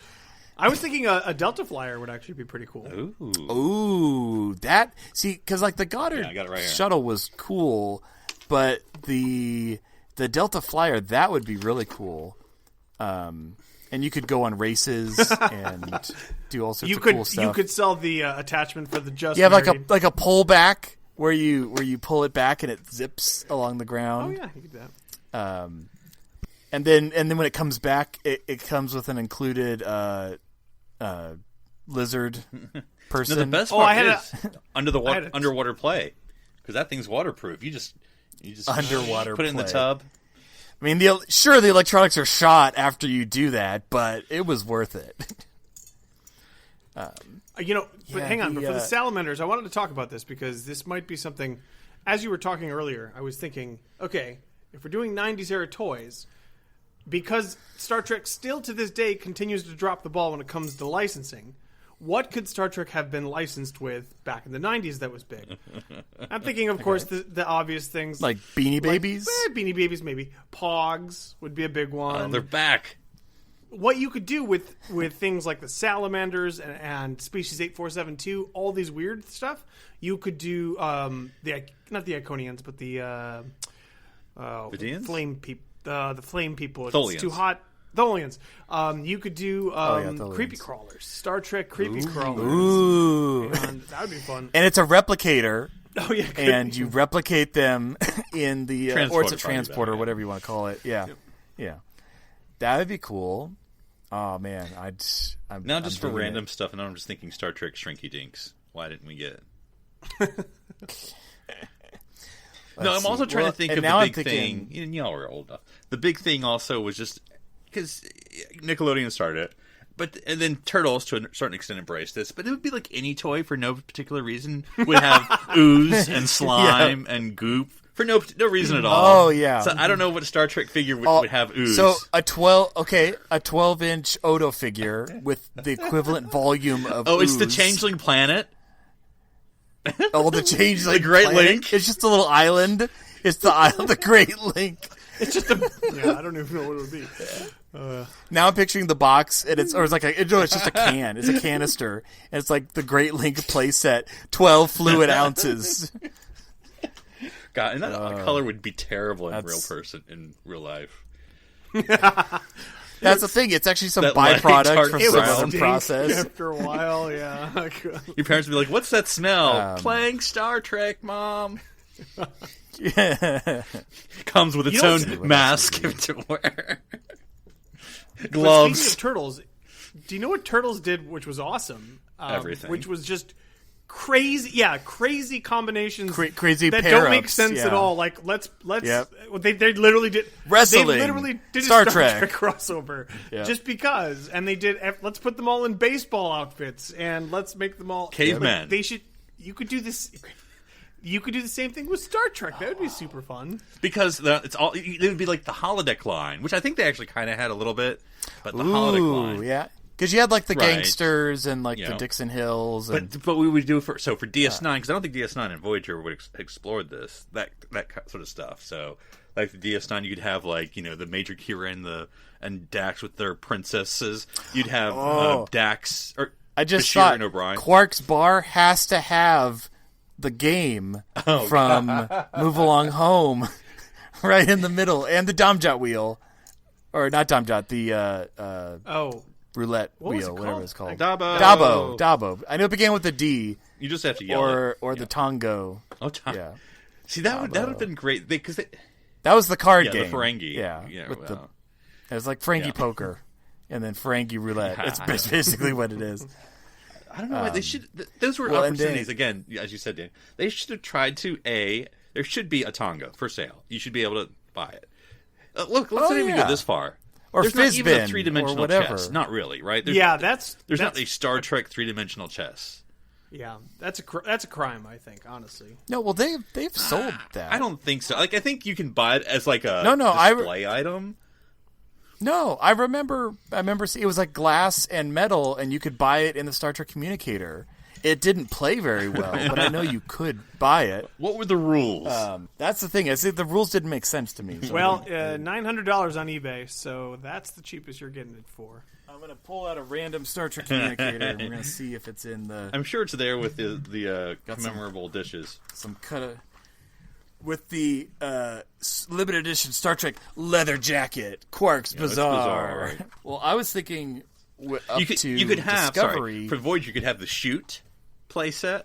I was thinking a Delta Flyer would actually be pretty cool. Ooh. Ooh, that because like the Goddard Yeah, I got it right here. shuttle was cool, but the Delta Flyer that would be really cool. And you could go on races and do all sorts You of could cool stuff. you could sell the attachment for the just. You have like Married. a pullback where you pull it back and it zips along the Oh ground. yeah, you could do that. And then when it comes back, it comes with an included lizard person. No, the best Oh, I part had is underwater play, because that thing's waterproof. You just Underwater put it in the play. tub. I mean, the electronics are shot after you do that, but it was worth it. But Yeah, hang on. the, But for the salamanders, I wanted to talk about this because this might be something. As you were talking earlier, I was thinking, okay, if we're doing 90s era toys, because Star Trek still to this day continues to drop the ball when it comes to licensing, what could Star Trek have been licensed with back in the 90s that was big? I'm thinking, of course, the obvious things. Like Beanie Babies. Beanie Babies, maybe. Pogs would be a big one. Oh, they're back. What you could do with things like the salamanders and Species 8472, all these weird stuff, you could do not the Iconians, but the Vidians? flame people. The flame people. It's Tholians. too hot. Tholians. You could do Tholians. creepy crawlers. Star Trek creepy crawlers. Ooh. And that would be fun. And it's a replicator, Oh yeah. and you replicate them in the or it's a Transporter, transporter, probably, whatever you want to call it. Yeah, yeah, that would be cool. Oh man, I'm Now, just for digging random it. stuff, and I'm just thinking Star Trek Shrinky Dinks. Why didn't we get it? No, I'm see. also trying Well, to think and of now the I'm big thinking- thing. Y'all are old enough. The big thing also was just because Nickelodeon started it, and then Turtles to a certain extent embraced this. But it would be like any toy for no particular reason would have ooze and slime and goop for no reason at all. Oh, yeah. So I don't know what a Star Trek figure would have ooze. So a 12-inch Odo figure with the equivalent volume of it's the ooze. Changeling Planet. Oh, the changeling The Great planet. Link. It's just a little island. It's the island, the Great Link. It's just I don't even know what it would be. Now I'm picturing the box, and it's just a can. It's a canister, and it's like the Great Link playset, 12 fluid ounces. God, and that color would be terrible in real life. That's the thing. It's actually some That light byproduct dark from It some would other stink process. after a while. Yeah. Your parents would be like, "What's that smell?" Playing Star Trek, Mom. Yeah. Comes with its know own mask to wear. But Gloves. speaking of Turtles, do you know what Turtles did, which was awesome? Everything. Which was just crazy. Yeah, crazy combinations. Crazy that don't make pair-ups, sense yeah. at all. Like let's. Yep. They literally did Wrestling, They literally did Star a Star Trek. Trek crossover Yep. just because, and they did. Let's put them all in baseball outfits and let's make them all Cavemen. Like, they should. You could do this. You could do the same thing with Star Trek. That would be super fun. Because it would be like the holodeck line, which I think they actually kind of had a little bit, but the holodeck line. Yeah. Because you had like the Right. gangsters and like You the know. Dixon Hills. And, But we would do for DS9, because I don't think DS9 and Voyager would explored that sort of stuff. So like the DS9, you could have like the Major Kira and Dax with their princesses. You'd have Dax or I just Bashir thought and O'Brien. Quark's Bar has to have the game from Move Along Home right in the middle, and the Domjot wheel, or not Domjot, the roulette What was wheel, it whatever called? it's called. Dabo. I know it began with a D, You just have to yell or the Tongo. Yeah, See, that would have been great because that was the card the game. Ferengi. Yeah, Yeah, with well. it was like Ferengi Yeah. poker. and then Ferengi roulette. It's basically what it is. I don't know why they should. Those were opportunities. Again, as you said, Dan, they should have tried to. There should be a Tonga for sale. You should be able to buy it. Look, let's not even go this far. Or there's not even a Fizbin, 3-dimensional or whatever. chess. Not really, right? That's not a Star Trek 3-dimensional chess. Yeah, that's a crime. I think, honestly. No, well they've sold that. I don't think so. Like, I think you can buy it as like a display item. No, I remember it was like glass and metal, and you could buy it in the Star Trek Communicator. It didn't play very well, but I know you could buy it. What were the rules? That's the thing. The rules didn't make sense to me. So well, $900 on eBay, so that's the cheapest you're getting it for. I'm going to pull out a random Star Trek Communicator, and we're going to see if it's in the... I'm sure it's there with the commemorable dishes. Some cut of... With the limited edition Star Trek leather jacket, Quark's Bizarre. Right? Well, I was thinking you could have Discovery. For Voyage, you could have the shoot playset.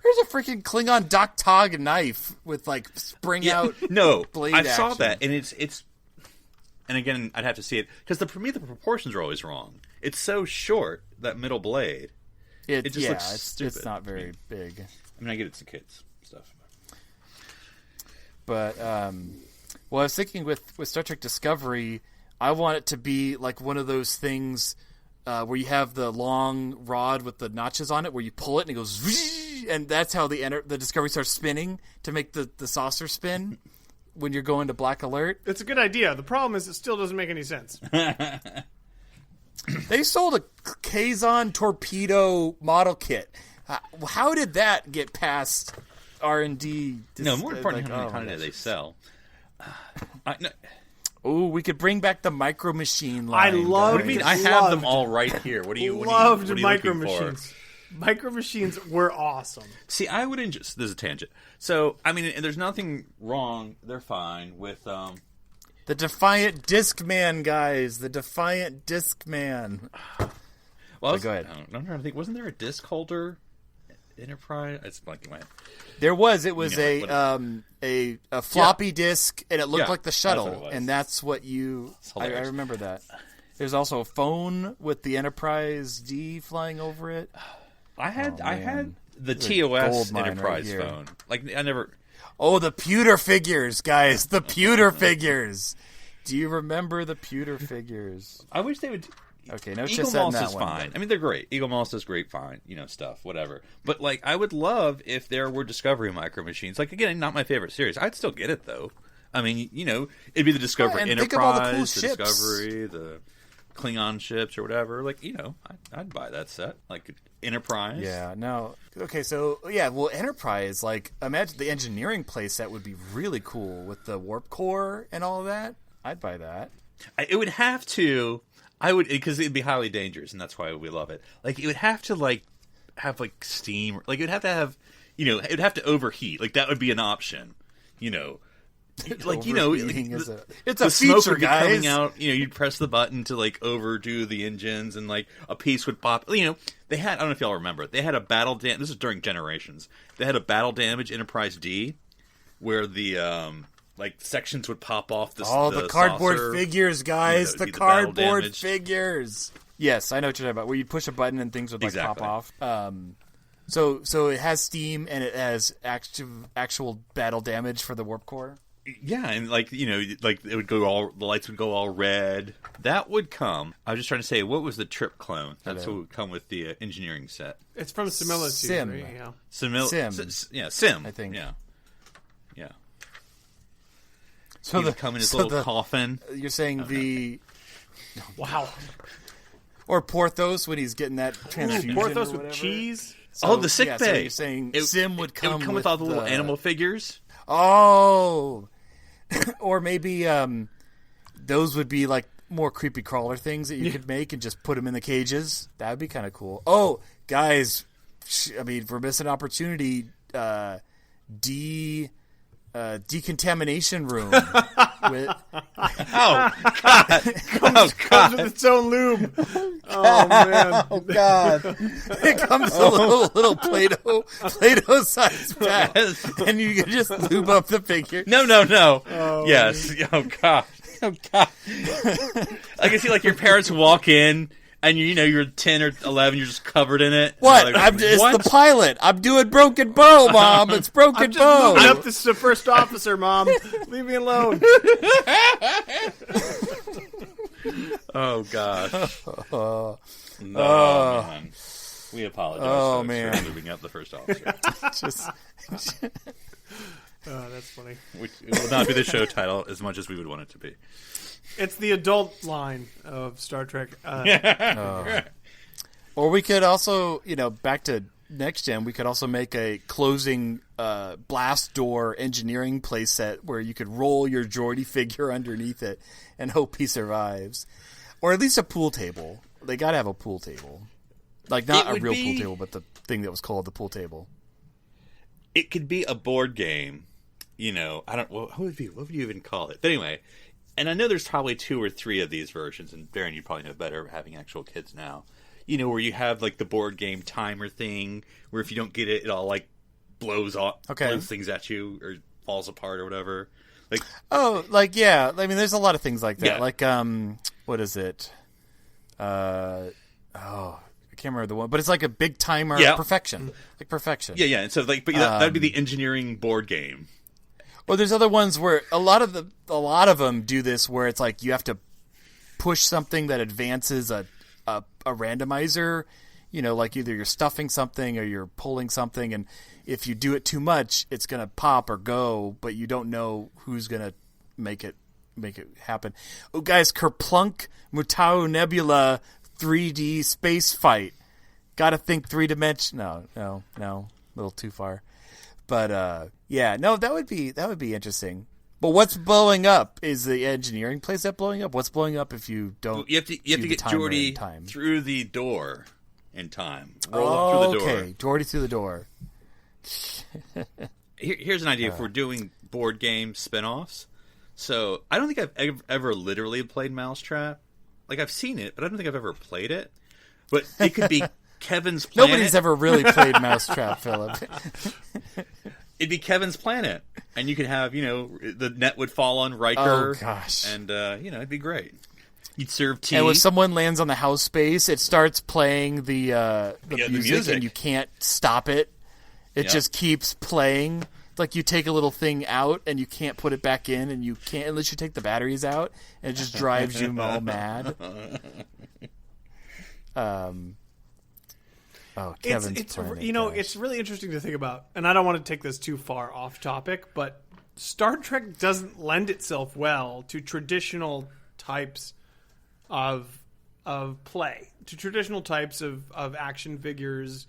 There's a freaking Klingon Doc Tog knife with like spring out. No, blade I saw action. that, and it's. And again, I'd have to see it because for me the proportions are always wrong. It's so short, that middle blade. It just looks stupid. It's not very big. I mean, I get it's the kids stuff. But well, I was thinking with Star Trek Discovery, I want it to be like one of those things where you have the long rod with the notches on it, where you pull it and it goes, and that's how the Discovery starts spinning to make the saucer spin when you're going to black alert. It's a good idea. The problem is it still doesn't make any sense. They sold a Kazon torpedo model kit. How did that get past R&D? No, more importantly, how many did they sell? Oh, we could bring back the Micro Machine line. I love. What do you mean? I have them all right here. What do you? Loved what are you Micro looking for? Machines. Micro Machines were awesome. See, I wouldn't just. There's a tangent. So, I mean, there's nothing wrong. They're fine with the Defiant Discman, guys. The Defiant Discman. Well, go ahead. I'm trying to think. Wasn't there a disc holder Enterprise? It's blanking my head. There was. It was a floppy disk, and it looked like the shuttle, and that's what you. I remember that. There's also a phone with the Enterprise D flying over it. I had the TOS Enterprise phone. Like I never. Oh, the pewter figures, guys! The pewter figures. Do you remember the pewter figures? I wish they would. Okay, no Eagle shit Moss that is one, fine. but... I mean, they're great. Eagle Moss is great, fine, stuff, whatever. But like, I would love if there were Discovery Micro Machines. Like, again, not my favorite series. I'd still get it though. I mean, it'd be the Discovery and Enterprise, think of all the cool the ships. Discovery, the Klingon ships or whatever. Like, I'd buy that set. Like Enterprise. Yeah. No. Okay. So yeah. Well, Enterprise. Like, imagine the engineering playset would be really cool with the warp core and all of that. I'd buy that. It would have to. I would, because it'd be highly dangerous, and that's why we love it. Like, it would have to have steam. Like, it would have to have, it would have to overheat. Like, that would be an option. It's a smoke feature, would be guys. coming out. You'd press the button to overdo the engines, and a piece would pop. They had. I don't know if y'all remember. They had a battle. This is during Generations. They had a battle damage Enterprise D, where the sections would pop off the cardboard saucer. figures, guys. The The cardboard damage. figures. Yes, I know what you're talking about. Where you push a button and things would Exactly. pop off. So it has steam and it has actual battle damage for the warp core. Yeah, and it would go the lights would go all red. That would come. I was just trying to say, what was the Trip clone? That's what would come with the engineering set. It's from Similitude. Sim. Right? Yeah. Sim. I think. Yeah. So He would come in his little coffin. You're saying the Wow. or Porthos when he's getting that transfusion. Porthos or with whatever. cheese. So, the sick yeah, bay. So you're saying Sim would come. It would come with all the little animal figures. Oh, or maybe those would be more creepy crawler things that you could make and just put them in the cages. That would be kind of cool. Oh, guys, I mean, for missing opportunity, decontamination room. with Comes with its own lube. Oh man! Oh god! It comes in a little Play-Doh sized bag, and you can just lube up the figure. No. Oh, yes. Oh god. Oh God! I can see like your parents walk in. And you're 10 or 11, you're just covered in it. What? Like, It's the pilot. I'm doing Broken Bow, Mom. It's Broken Bow. Moving up. This is the first officer, Mom. Leave me alone. Oh gosh. Man. We apologize. Man. For moving up the first officer. Oh, that's funny. It will not be the show title as much as we would want it to be. It's the adult line of Star Trek. Or we could also, back to Next Gen, we could also make a closing blast door engineering playset where you could roll your Geordi figure underneath it and hope he survives. Or at least a pool table. They got to have a pool table. Like, not a real pool table, but the thing that was called the pool table. It could be a board game. What would you even call it? But anyway, and I know there's probably 2 or 3 of these versions, and Darren, you probably know better having actual kids now. Where you have like the board game timer thing, where if you don't get it, it all like blows things at you or falls apart or whatever. Yeah. I mean, there's a lot of things like that. Yeah. Like, what is it? I can't remember the one, but it's like a big timer. Yeah. Perfection. Like Perfection. Yeah. And so that'd be the engineering board game. Well, there's other ones where a lot of them do this, where it's like you have to push something that advances a randomizer. Like either you're stuffing something or you're pulling something, and if you do it too much, it's gonna pop or go, but you don't know who's gonna make it happen. Oh, guys, Kerplunk Mutau Nebula 3D space fight. Gotta think 3-dimension. No, a little too far. But that would be interesting. But what's blowing up? Is the engineering playset blowing up? What's blowing up if you don't? You have to get Geordi through the door in time. Roll up through the door. Okay, Geordi through the door. Here's an idea: if we're doing board game spinoffs, so I don't think I've ever literally played Mousetrap. Like I've seen it, but I don't think I've ever played it. But it could be Kevin's Planet. Nobody's ever really played Mousetrap, Philip. It'd be Kevin's Planet, and you could have, the net would fall on Riker. Oh, gosh. And, it'd be great. You'd serve tea. And when someone lands on the house space, it starts playing the music, and you can't stop it. It just keeps playing. It's like you take a little thing out, and you can't put it back in, and you can't unless you take the batteries out, and it just drives you all mad. Kevin's Planet, it's really interesting to think about, and I don't want to take this too far off topic, but Star Trek doesn't lend itself well to traditional types of play, to traditional types of action figures.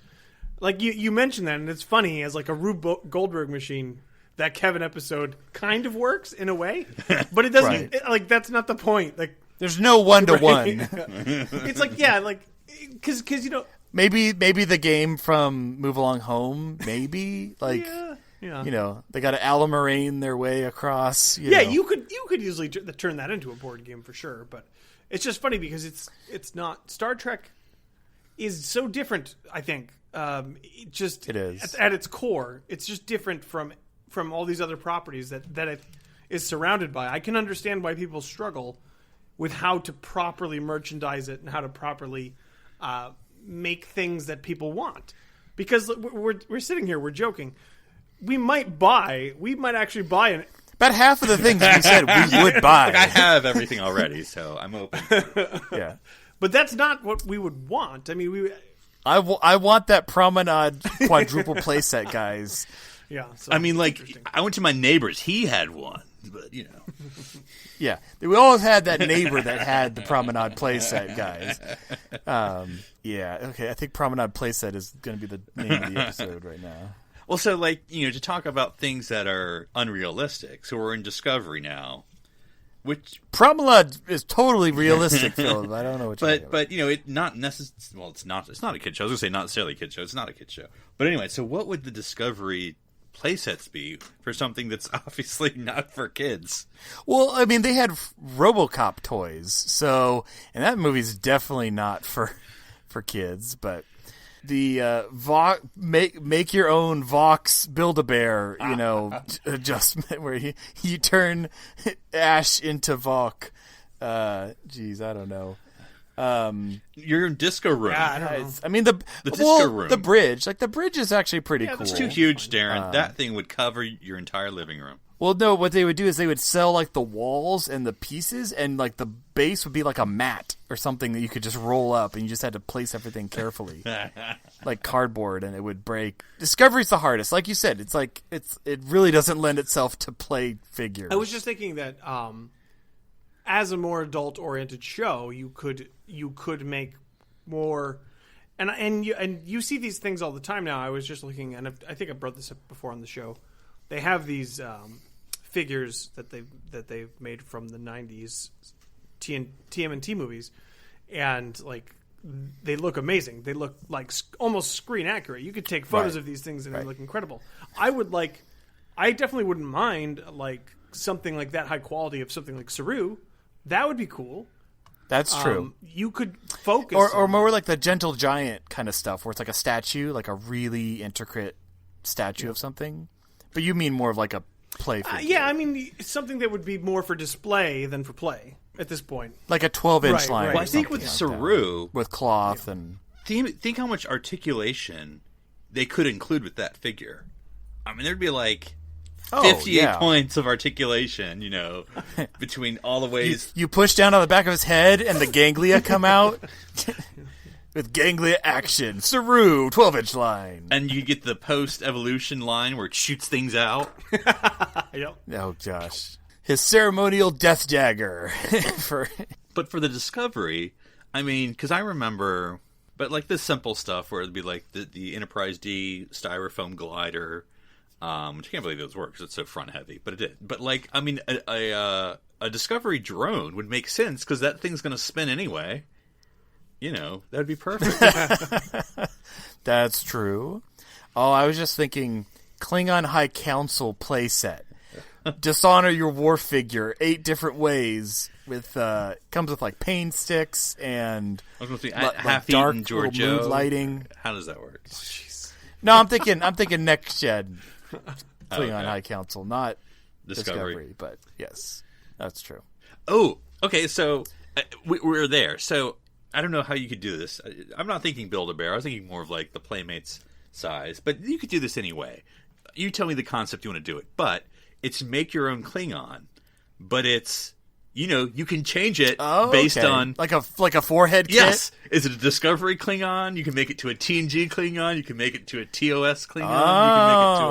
Like you mentioned that, and it's funny, as like a Rube Goldberg machine, that Kevin episode kind of works in a way, but it doesn't. Right. That's not the point. Like, there's no 1-to-1. It's like because Maybe the game from Move Along Home. Maybe they got to Alamarine their way across. You could easily turn that into a board game for sure. But it's just funny because it's not. Star Trek is so different. I think it is at its core. It's just different from all these other properties that it is surrounded by. I can understand why people struggle with how to properly merchandise it and how to properly make things that people want, because we're sitting here, we're joking. We might actually buy an. About half of the things we said we would buy. I have everything already, so I'm open. Yeah, but that's not what we would want. I mean, I want that Promenade quadruple playset, guys. Yeah, so I mean, like I went to my neighbor's; he had one, but Yeah, we all had that neighbor that had the Promenade playset, guys. Okay, I think Promenade Playset is going to be the name of the episode right now. Well, so to talk about things that are unrealistic. So we're in Discovery now, which Promenade is totally realistic, Philip. I don't know what you're but it not necessarily. Well, it's not a kid show. I was going to say not necessarily a kid show. It's not a kid show. But anyway, so what would the Discovery playsets be for something that's obviously not for kids? Well, I mean, they had RoboCop toys, and that movie's definitely not for kids, but make your own Vox Build-A-Bear, adjustment where you turn Ash into Vox. Geez, I don't know. Your disco room. Yeah, I don't know. I mean the disco room. the bridge. Like the bridge is actually pretty cool. It's too huge, Darren. That thing would cover your entire living room. Well, no, what they would do is they would sell like the walls and the pieces, and like the base would be like a mat or something that you could just roll up, and you just had to place everything carefully, like cardboard, and it would break. Discovery's the hardest, like you said. It's like it really doesn't lend itself to play figures. I was just thinking that as a more adult-oriented show, you could make more, and you see these things all the time now. I was just looking, and I think I brought this up before on the show. They have these figures that they've made from the '90s TMNT movies, and like they look amazing. They look like almost screen accurate. You could take photos of these things and they look incredible. I definitely wouldn't mind like something like that high quality of something like Saru. That would be cool. That's true. You could focus or more like the Gentle Giant kind of stuff, where it's like a statue, like a really intricate statue of something. But you mean more of like a play figure. Yeah, I mean something that would be more for display than for play at this point. Like a 12-inch line. Well, I think with Saru, with cloth and think how much articulation they could include with that figure. I mean, there'd be like 58 points of articulation, between all the ways. You push down on the back of his head and the ganglia come out. With ganglia action. Saru, 12-inch line. And you get the post-evolution line where it shoots things out. Yep. Oh, gosh. His ceremonial death dagger. But for the Discovery, I mean, because I remember, but like this simple stuff where it'd be like the Enterprise D styrofoam glider, which I can't believe those work because it's so front-heavy, but it did. But like, I mean, a Discovery drone would make sense because that thing's going to spin anyway. That'd be perfect. That's true. Oh, I was just thinking Klingon High Council playset. Dishonor your war figure 8 different ways. With comes with like pain sticks and I was going to say, like half-eaten mood Giorgio lighting. How does that work? No, I'm thinking next gen Klingon High Council, not Discovery. But yes, that's true. Oh, okay. So we're there. So. I don't know how you could do this. I'm not thinking Build-A-Bear. I was thinking more of like the Playmates size. But you could do this anyway. You tell me the concept you want to do it. But it's make your own Klingon. But it's, you can change it based on... Like a forehead kit? Yes. Is it a Discovery Klingon? You can make it to a TNG Klingon. You can make it to a TOS Klingon. You can make it to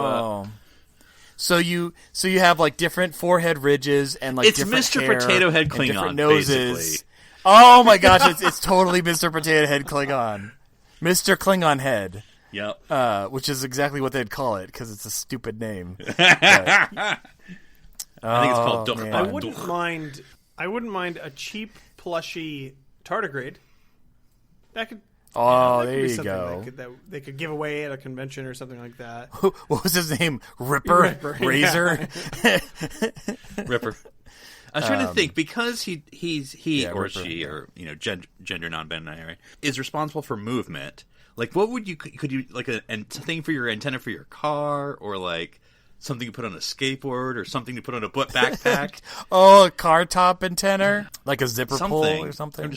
a... So you have like different forehead ridges and like it's different Mr. hair Potato Head and Klingon, different noses. basically. Oh my gosh, it's totally Mr. Potato Head Klingon. Mr. Klingon Head. Yep. Which is exactly what they'd call it, because it's a stupid name. I think it's called Duck. I wouldn't mind a cheap, plushy tardigrade. That could... there you go. That they could give away at a convention or something like that. What was his name? Ripper? Razor? Ripper. I was trying to think, because he or Ripper, she or gender non-binary is responsible for movement. Like, what would you could you like a thing for your antenna for your car, or like something to put on a skateboard, or something to put on a backpack? A car top antenna, like a zipper pull or something.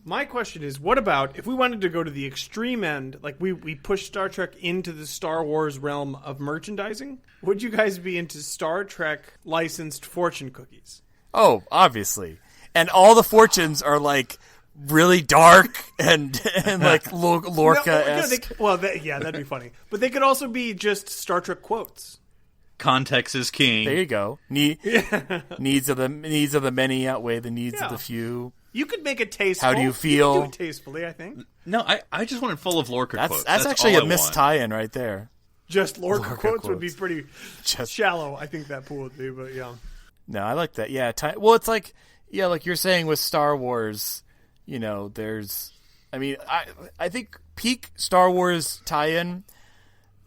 My question is, what about if we wanted to go to the extreme end, like we push Star Trek into the Star Wars realm of merchandising? Would you guys be into Star Trek licensed fortune cookies? Oh, obviously. And all the fortunes are like really dark and like Lorca-esque. That'd be funny. But they could also be just Star Trek quotes. Context is king. There you go. Needs of the many outweigh the needs of the few. You could make it tasteful. How do you feel? You could do it tastefully, I think. No, I just want it full of Lorca quotes. That's actually a missed tie-in right there. Just Lorca quotes would be pretty shallow. I think that pool would be, but yeah. No, I like that. Yeah. Well, it's like, like you're saying with Star Wars, there's, I think peak Star Wars tie-in,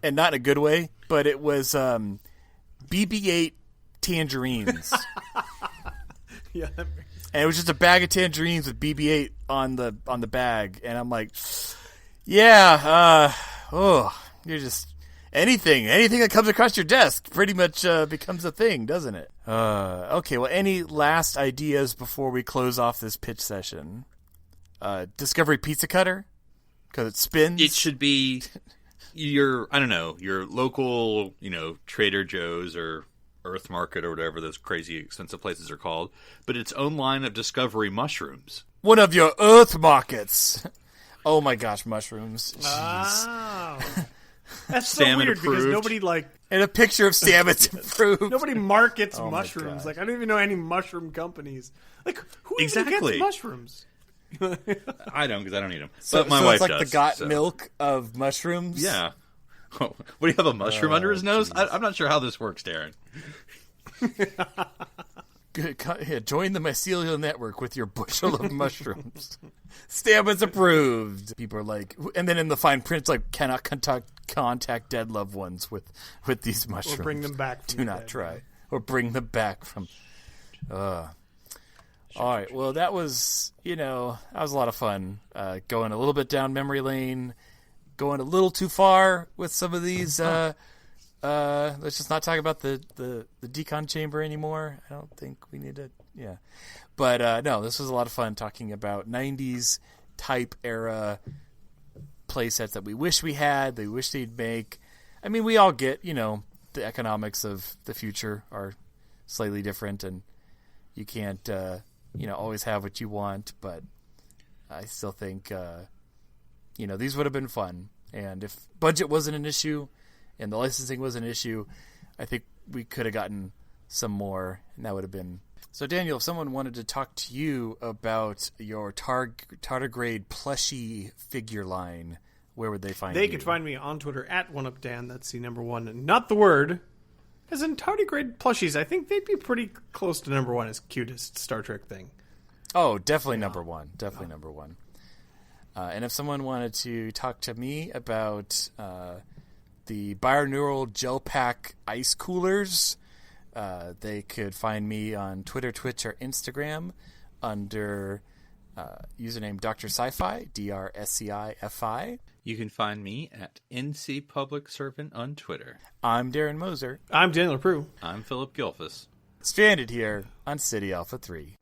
and not in a good way, but it was BB-8 tangerines. Yeah. And it was just a bag of tangerines with BB-8 on the bag, and I'm like, Yeah, you're just anything that comes across your desk pretty much becomes a thing, doesn't it? Okay, well, any last ideas before we close off this pitch session? Discovery Pizza Cutter, because it spins. It should be your local, Trader Joe's or Earth Market or whatever those crazy expensive places are called, but its own line of Discovery mushrooms. One of your Earth Markets. Oh my gosh, mushrooms. Jeez. Oh. That's so Salmon weird approved. because nobody And a picture of salmon's approved. nobody markets Oh my mushrooms. God. I don't even know any mushroom companies. Who even Exactly. gets mushrooms? I don't, because I don't eat them. So, But my so wife it's like does. the got so. milk of mushrooms? Yeah. What, do you have a mushroom under his nose? I'm not sure how this works, Darren. Good. Yeah, join the mycelial network with your bushel of mushrooms. Stamens approved. People are like, and then in the fine print, it's like, cannot contact dead loved ones with these mushrooms. Or bring them back. Do not try. Or bring them back from. All right. Well, that was a lot of fun. Going a little bit down memory lane, going a little too far with some of these. Let's just not talk about the decon chamber anymore. I don't think we need to. Yeah, but no, this was a lot of fun talking about 90s type era play sets that we wish we had. They wish they'd make. I mean, we all get the economics of the future are slightly different, and you can't always have what you want. But I still think these would have been fun, and if budget wasn't an issue and the licensing was an issue, I think we could have gotten some more, and that would have been... So, Daniel, if someone wanted to talk to you about your tardigrade plushie figure line, where would they find you? They could find me on Twitter at OneUpDan. That's the number one, not the word. As in tardigrade plushies, I think they'd be pretty close to number one as cutest Star Trek thing. Oh, definitely number one. Definitely number one. And if someone wanted to talk to me about... the binaural gel pack ice coolers, they could find me on Twitter, Twitch, or Instagram under username Dr. Sci-Fi, DRSCIFI. You can find me at NC Public Servant on Twitter. I'm Darren Moser. I'm Daniel Prue. I'm Philip Gilfus. Stranded here on City Alpha 3.